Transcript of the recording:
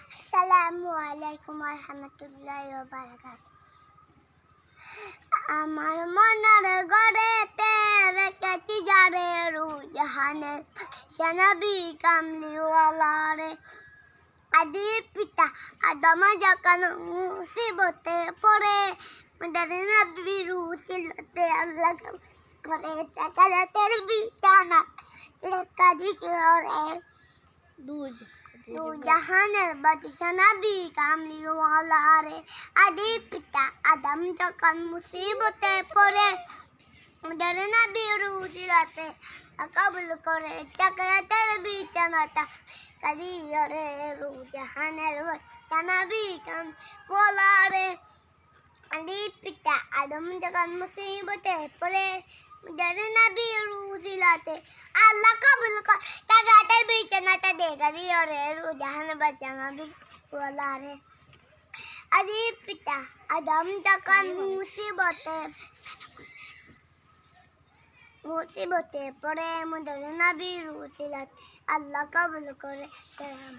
Assalamualaikum warahmatullahi wabarakatuh. আমার মনের গড়েতে রেখেছি যারে রুজাহানে নবী কামলিওয়ালা রে আদি পিতা আদম যখন মুসিবতে পড়ে মদের নবী রুসিলতে আল্লাহ করে চাকাতের বিছানা লেখা দিছে রে দু জাহানের বাদশা নবী কামলিওয়ালা রে আদি পিতা আদম যখন মুসিবতে পড়ে মদের নবী রুসিলতে কবুল করে চাকাতের বিছানাটা কাদিয়ে রে জাহানের বাদশা নবী কামলিওয়ালা রে আদি পিতা আদম যখন মুসিবতে পড়ে মদের নবী রুসিলতে আল্লাহ কবুল করে চাকাতের বিছানাটা দেখা দিও রে জাহানের বাদশা নবী ওয়ালা রে আদি পিতা আদম যখন মুসিবতে পড়ে মদের নবী রুসিলতে আল্লাহ কবুল করে সালাম